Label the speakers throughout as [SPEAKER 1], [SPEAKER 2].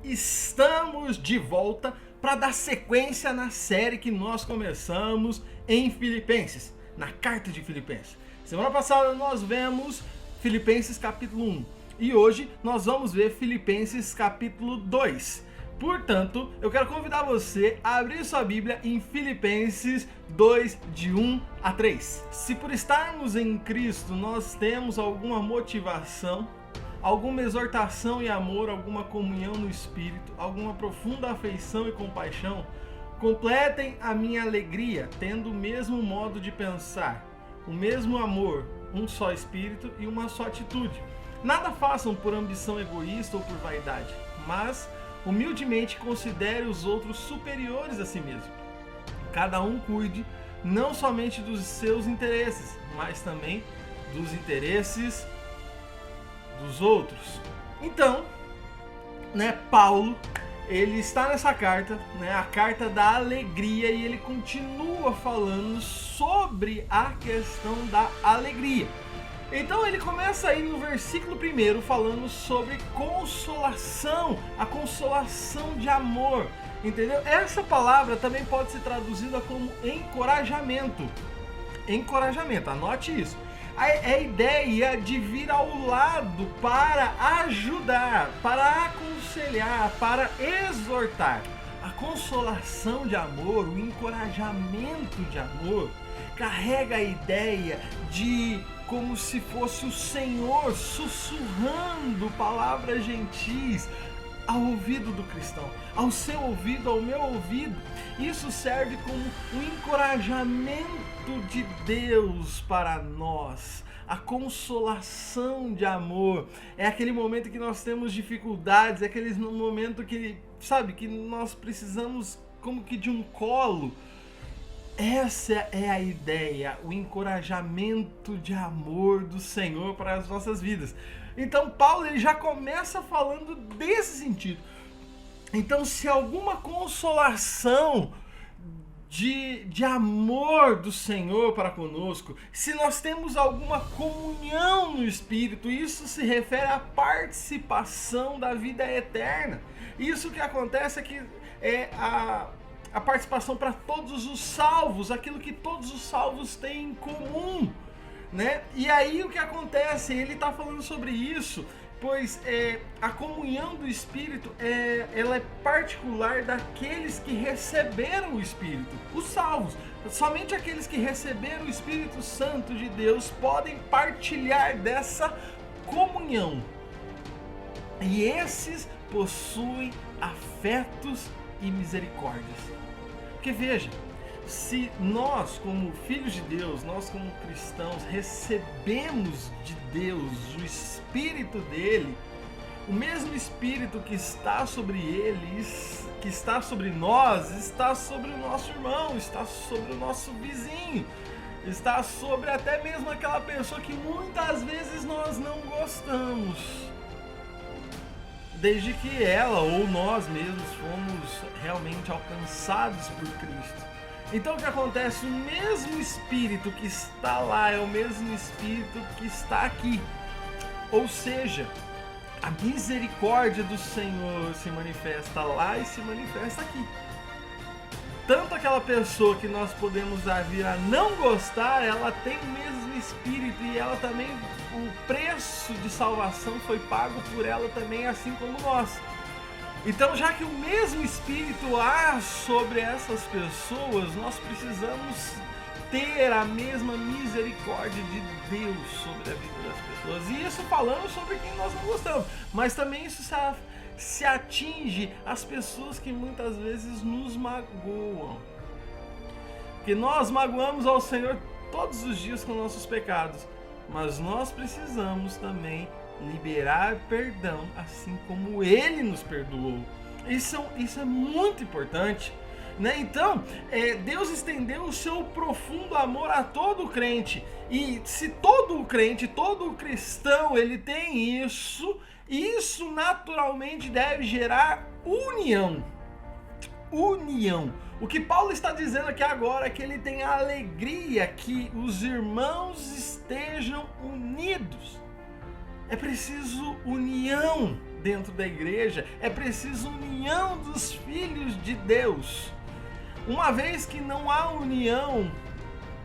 [SPEAKER 1] Estamos de volta para dar sequência na série que nós começamos em Filipenses, na carta de Filipenses. Semana passada nós vemos Filipenses capítulo 1 e hoje nós vamos ver Filipenses capítulo 2. Portanto, eu quero convidar você a abrir sua Bíblia em Filipenses 2, de 1 a 3. Se por estarmos em Cristo nós temos alguma motivação, alguma exortação e amor, alguma comunhão no Espírito, alguma profunda afeição e compaixão, completem a minha alegria, tendo o mesmo modo de pensar, o mesmo amor, um só Espírito e uma só atitude. Nada façam por ambição egoísta ou por vaidade, mas humildemente considere os outros superiores a si mesmo. Cada um cuide não somente dos seus interesses, mas também dos interesses dos outros. Então, Paulo, ele está nessa carta, a carta da alegria, e ele continua falando sobre a questão da alegria. Então ele começa aí no versículo 1 falando sobre consolação, a consolação de amor, entendeu? Essa palavra também pode ser traduzida como encorajamento. Encorajamento, anote isso. É a ideia de vir ao lado para ajudar, para aconselhar, para exortar. A consolação de amor, o encorajamento de amor, carrega a ideia de como se fosse o Senhor sussurrando palavras gentis ao ouvido do cristão, ao seu ouvido, ao meu ouvido. Isso serve como um encorajamento de Deus para nós. A consolação de amor é aquele momento que nós temos dificuldades, é aquele momento que, que nós precisamos como que de um colo. Essa é a ideia, o encorajamento de amor do Senhor para as nossas vidas. Então Paulo ele já começa falando desse sentido. Então, se alguma consolação de amor do Senhor para conosco, se nós temos alguma comunhão no Espírito, isso se refere à participação da vida eterna. Isso que acontece é que a participação para todos os salvos, aquilo que todos os salvos têm em comum, E aí o que acontece? Ele está falando sobre isso, pois a comunhão do Espírito ela é particular daqueles que receberam o Espírito, os salvos. Somente aqueles que receberam o Espírito Santo de Deus podem partilhar dessa comunhão. E esses possuem afetos e misericórdias. Porque veja, se nós como filhos de Deus, nós como cristãos recebemos de Deus o Espírito dele, o mesmo Espírito que está sobre eles, que está sobre nós, está sobre o nosso irmão, está sobre o nosso vizinho, está sobre até mesmo aquela pessoa que muitas vezes nós não gostamos, desde que ela ou nós mesmos fomos realmente alcançados por Cristo. Então o que acontece? O mesmo Espírito que está lá é o mesmo Espírito que está aqui. Ou seja, a misericórdia do Senhor se manifesta lá e se manifesta aqui. Tanto aquela pessoa que nós podemos vir a não gostar, ela tem o mesmo Espírito e ela também, o preço de salvação foi pago por ela também, assim como nós. Então, já que o mesmo Espírito há sobre essas pessoas, nós precisamos ter a mesma misericórdia de Deus sobre a vida das pessoas. E isso falando sobre quem nós não gostamos. Mas também isso se atinge as pessoas que muitas vezes nos magoam. Porque nós magoamos ao Senhor todos os dias com nossos pecados. Mas nós precisamos também liberar perdão, assim como Ele nos perdoou. Isso é muito importante, Então, Deus estendeu o seu profundo amor a todo crente. E se todo crente, todo cristão, ele tem isso naturalmente deve gerar união. O que Paulo está dizendo aqui agora é que ele tem a alegria que os irmãos estejam unidos. É preciso união dentro da igreja, é preciso união dos filhos de Deus. Uma vez que não há união,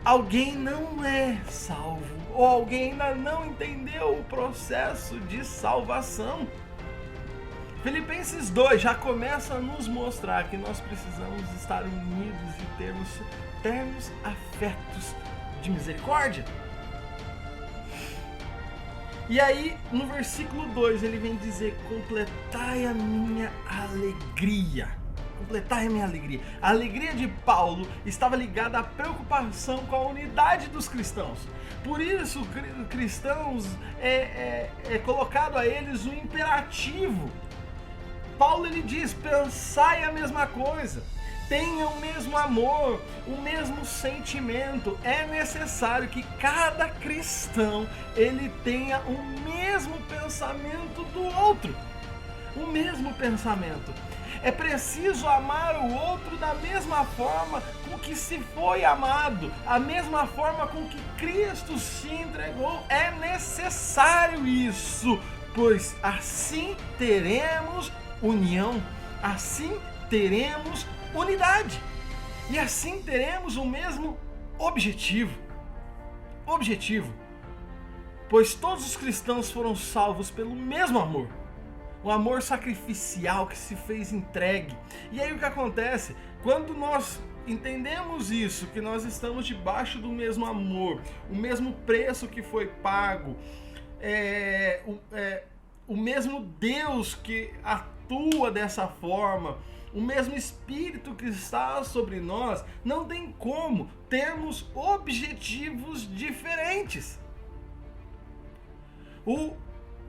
[SPEAKER 1] alguém não é salvo, ou alguém ainda não entendeu o processo de salvação. Filipenses 2 já começa a nos mostrar que nós precisamos estar unidos e termos ternos afetos de misericórdia. E aí, no versículo 2, ele vem dizer: completai a minha alegria. Completai a minha alegria. A alegria de Paulo estava ligada à preocupação com a unidade dos cristãos. Por isso, cristãos é colocado a eles um imperativo. Paulo ele diz: pensai a mesma coisa, tenha o mesmo amor, o mesmo sentimento. É necessário que cada cristão ele tenha o mesmo pensamento do outro. O mesmo pensamento. É preciso amar o outro da mesma forma com que se foi amado, a mesma forma com que Cristo se entregou. É necessário isso, pois assim teremos união, assim teremos unidade, e assim teremos o mesmo objetivo, pois todos os cristãos foram salvos pelo mesmo amor, o amor sacrificial que se fez entregue. E aí o que acontece? Quando nós entendemos isso, que nós estamos debaixo do mesmo amor, o mesmo preço que foi pago, o mesmo Deus que atua dessa forma, o mesmo Espírito que está sobre nós, não tem como termos objetivos diferentes. O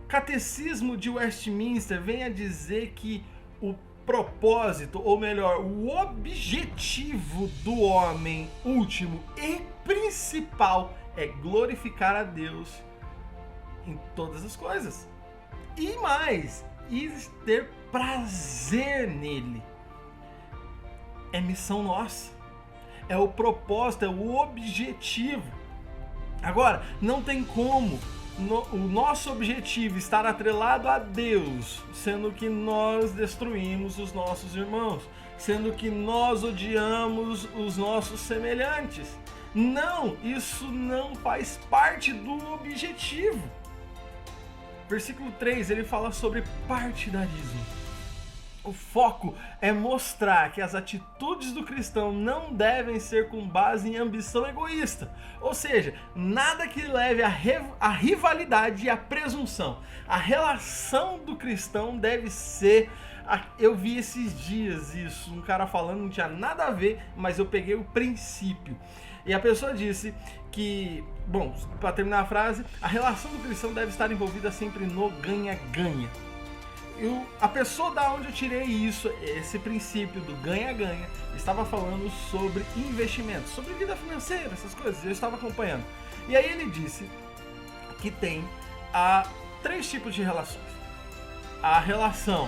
[SPEAKER 1] Catecismo de Westminster vem a dizer que o propósito, ou melhor, o objetivo do homem último e principal é glorificar a Deus em todas as coisas. E mais, e ter prazer nele. É missão nossa. É o propósito, é o objetivo. Agora, não tem como o nosso objetivo estar atrelado a Deus, sendo que nós destruímos os nossos irmãos, sendo que nós odiamos os nossos semelhantes. Não, isso não faz parte do objetivo. Versículo 3, ele fala sobre partidarismo. O foco é mostrar que as atitudes do cristão não devem ser com base em ambição egoísta. Ou seja, nada que leve à rivalidade e à presunção. A relação do cristão deve ser... Eu vi esses dias isso, um cara falando, não tinha nada a ver, mas eu peguei o princípio. E a pessoa disse que, bom, para terminar a frase, a relação do cristão deve estar envolvida sempre no ganha-ganha. A pessoa da onde eu tirei isso, esse princípio do ganha-ganha, estava falando sobre investimentos, sobre vida financeira, essas coisas, eu estava acompanhando. E aí ele disse que tem 3 tipos de relações. A relação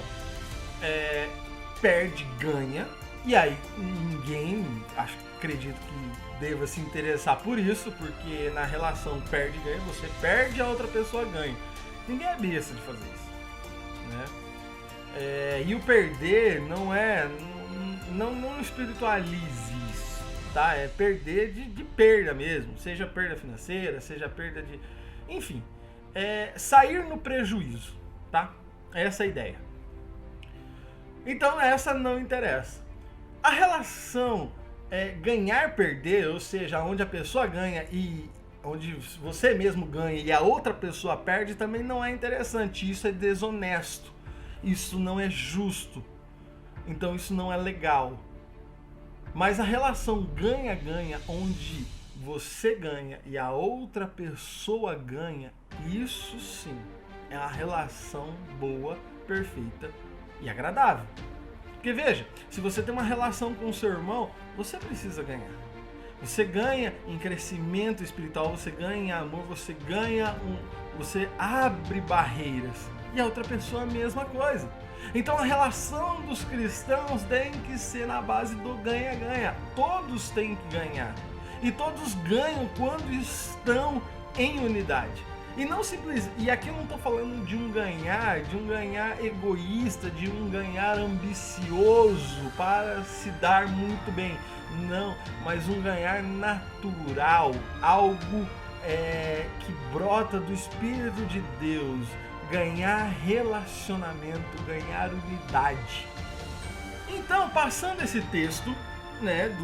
[SPEAKER 1] perde-ganha, e aí ninguém, acredito que deva se interessar por isso, porque na relação perde-ganha, você perde, a outra pessoa ganha. Ninguém é besta de fazer isso, né? E o perder não espiritualize isso, tá? É perder de perda mesmo, seja perda financeira, seja perda de... Enfim, sair no prejuízo, tá? Essa é a ideia. Então essa não interessa. A relação ganhar-perder, ou seja, onde a pessoa ganha e onde você mesmo ganha e a outra pessoa perde, também não é interessante. Isso é desonesto. Isso não é justo, então isso não é legal. Mas a relação ganha-ganha, onde você ganha e a outra pessoa ganha, isso sim é a relação boa, perfeita e agradável. Porque veja, se você tem uma relação com o seu irmão, você precisa ganhar. Você ganha em crescimento espiritual, você ganha em amor, você você abre barreiras. E a outra pessoa a mesma coisa. Então a relação dos cristãos tem que ser na base do ganha-ganha. Todos têm que ganhar. E todos ganham quando estão em unidade. E não simples, e aqui eu não estou falando de um ganhar egoísta, de um ganhar ambicioso para se dar muito bem. Não, mas um ganhar natural, algo que brota do Espírito de Deus, ganhar relacionamento, ganhar unidade. Então, passando esse texto, né,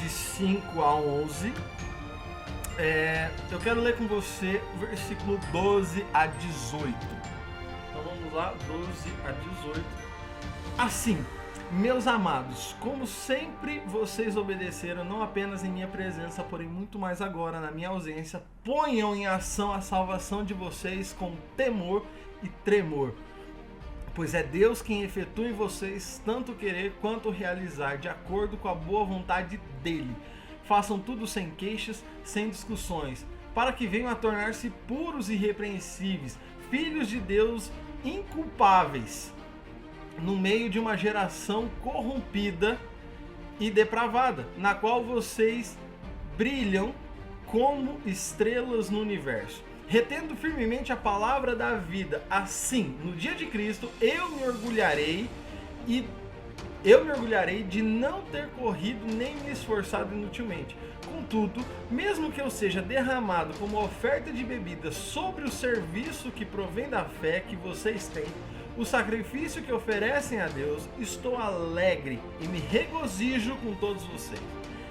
[SPEAKER 1] de 5 a 11, eu quero ler com você o versículo 12 a 18. Então vamos lá, 12 a 18. Assim, meus amados, como sempre vocês obedeceram, não apenas em minha presença, porém muito mais agora na minha ausência, ponham em ação a salvação de vocês com temor e tremor. Pois é Deus quem efetua em vocês tanto querer quanto realizar, de acordo com a boa vontade dele. Façam tudo sem queixas, sem discussões, para que venham a tornar-se puros e irrepreensíveis, filhos de Deus inculpáveis, no meio de uma geração corrompida e depravada, na qual vocês brilham como estrelas no universo, retendo firmemente a palavra da vida. Assim, no dia de Cristo, eu me orgulharei de não ter corrido nem me esforçado inutilmente. Contudo, mesmo que eu seja derramado como oferta de bebida sobre o serviço que provém da fé que vocês têm, o sacrifício que oferecem a Deus, estou alegre e me regozijo com todos vocês.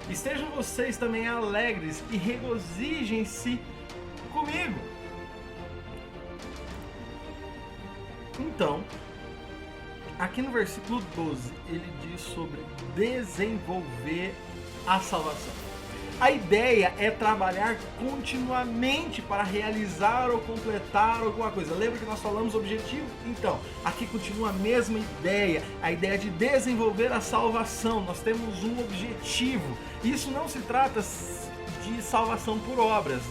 [SPEAKER 1] Estejam vocês também alegres e regozijem-se comigo. Então, aqui no versículo 12, ele diz sobre desenvolver a salvação. A ideia é trabalhar continuamente para realizar ou completar alguma coisa. Lembra que nós falamos objetivo? Então, aqui continua a mesma ideia, a ideia de desenvolver a salvação. Nós temos um objetivo. Isso não se trata de salvação por obras,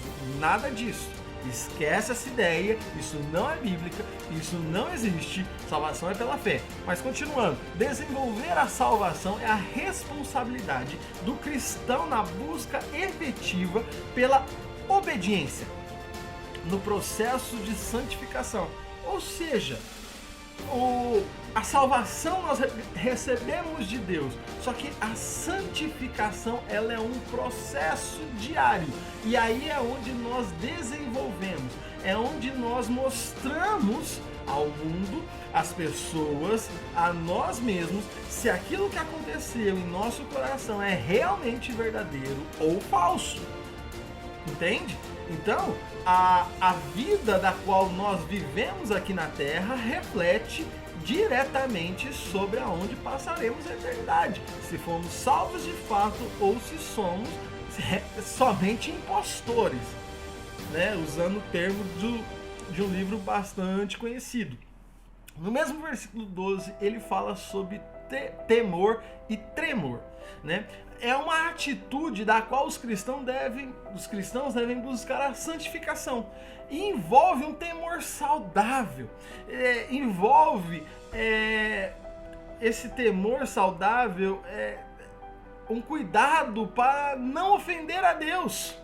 [SPEAKER 1] nada disso. Esquece essa ideia, isso não é bíblica, isso não existe, salvação é pela fé. Mas continuando, desenvolver a salvação é a responsabilidade do cristão na busca efetiva pela obediência no processo de santificação. Ou seja, a salvação nós recebemos de Deus, só que a santificação ela é um processo diário, e aí é onde nós desenvolvemos, é onde nós mostramos ao mundo, às pessoas, a nós mesmos, se aquilo que aconteceu em nosso coração é realmente verdadeiro ou falso. Entende? Então, a vida da qual nós vivemos aqui na Terra reflete diretamente sobre aonde passaremos a eternidade. Se fomos salvos de fato ou se somos somente impostores, né? Usando o termo de um livro bastante conhecido. No mesmo versículo 12, ele fala sobre temor e tremor, né? É uma atitude da qual os cristãos devem buscar a santificação. E envolve um temor saudável. Envolve esse temor saudável, um cuidado para não ofender a Deus.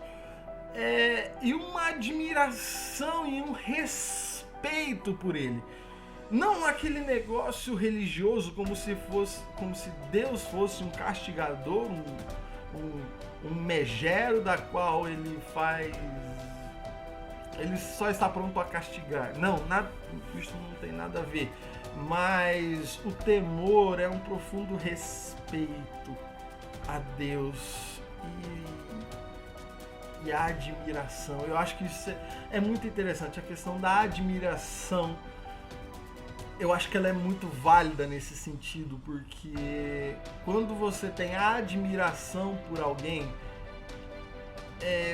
[SPEAKER 1] E uma admiração e um respeito por Ele. Não aquele negócio religioso como se Deus fosse um castigador, um megero da qual ele só está pronto a castigar. Não, isso não tem nada a ver. Mas o temor é um profundo respeito a Deus e a admiração. Eu acho que isso é muito interessante, a questão da admiração. Eu acho que ela é muito válida nesse sentido, porque quando você tem a admiração por alguém,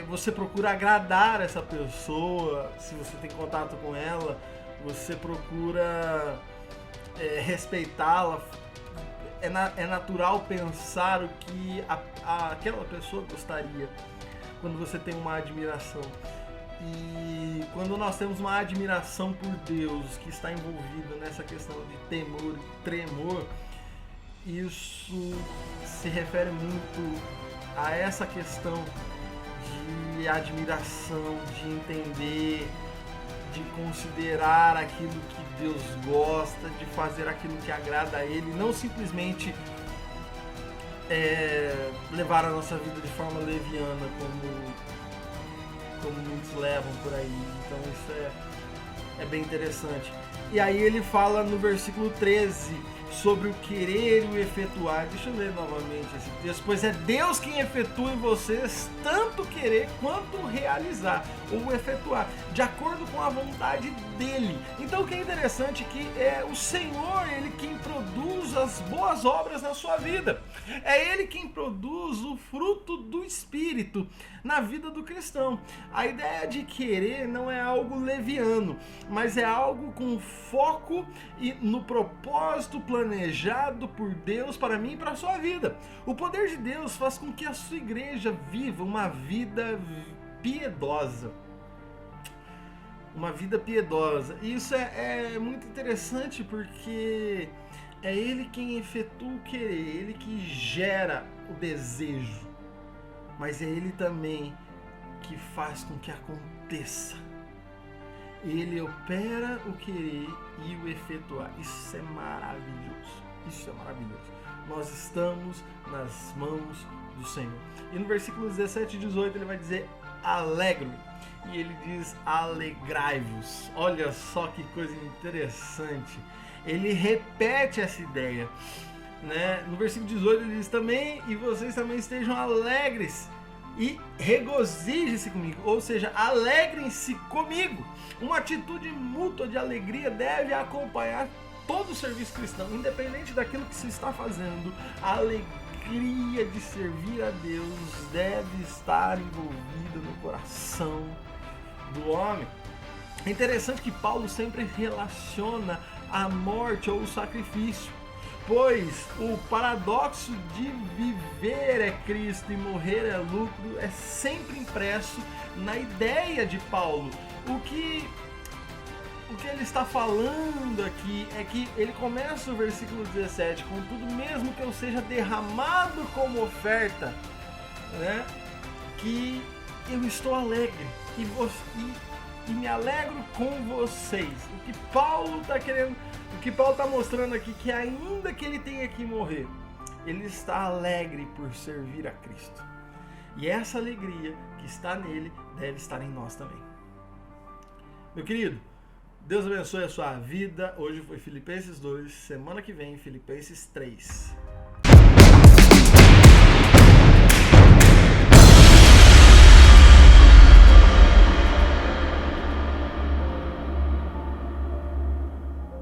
[SPEAKER 1] você procura agradar essa pessoa. Se você tem contato com ela, você procura respeitá-la. É natural pensar o que aquela pessoa gostaria quando você tem uma admiração. E quando nós temos uma admiração por Deus que está envolvida nessa questão de temor e tremor, isso se refere muito a essa questão de admiração, de entender de considerar aquilo que Deus gosta, de fazer aquilo que agrada a Ele, não simplesmente levar a nossa vida de forma leviana, como muitos levam por aí. Então isso é bem interessante. E aí ele fala no versículo 13 sobre o querer e o efetuar. Deixa eu ler novamente esse texto. Pois é Deus quem efetua em vocês tanto querer quanto realizar ou efetuar, de acordo com a vontade dele. Então o que é interessante é que é o Senhor, Ele quem produz as boas obras na sua vida. É Ele quem produz o fruto do Espírito na vida do cristão. A ideia de querer não é algo leviano, mas é algo com foco e no propósito planejado por Deus para mim e para a sua vida. O poder de Deus faz com que a sua igreja viva uma vida piedosa. Uma vida piedosa. E isso é muito interessante porque é Ele quem efetua o querer, Ele que gera o desejo, mas é Ele também que faz com que aconteça. Ele opera o querer e o efetuar. Isso é maravilhoso. Isso é maravilhoso. Nós estamos nas mãos do Senhor. E no versículo 17 e 18 ele vai dizer: alegro. E ele diz: alegrai-vos. Olha só que coisa interessante. Ele repete essa ideia, né? No versículo 18 ele diz também: e vocês também estejam alegres e regozijem-se comigo, ou seja, alegrem-se comigo. Uma atitude mútua de alegria deve acompanhar todo o serviço cristão, independente daquilo que se está fazendo. A alegria de servir a Deus deve estar envolvida no coração do homem. É interessante que Paulo sempre relaciona a morte ou o sacrifício, pois o paradoxo de viver é Cristo e morrer é lucro é sempre impresso na ideia de Paulo. O que ele está falando aqui é que ele começa o versículo 17: contudo, mesmo que eu seja derramado como oferta, né, que eu estou alegre e me alegro com vocês. O que Paulo está mostrando aqui, que ainda que ele tenha que morrer, ele está alegre por servir a Cristo. E essa alegria que está nele deve estar em nós também. Meu querido, Deus abençoe a sua vida. Hoje foi Filipenses 2, semana que vem Filipenses 3.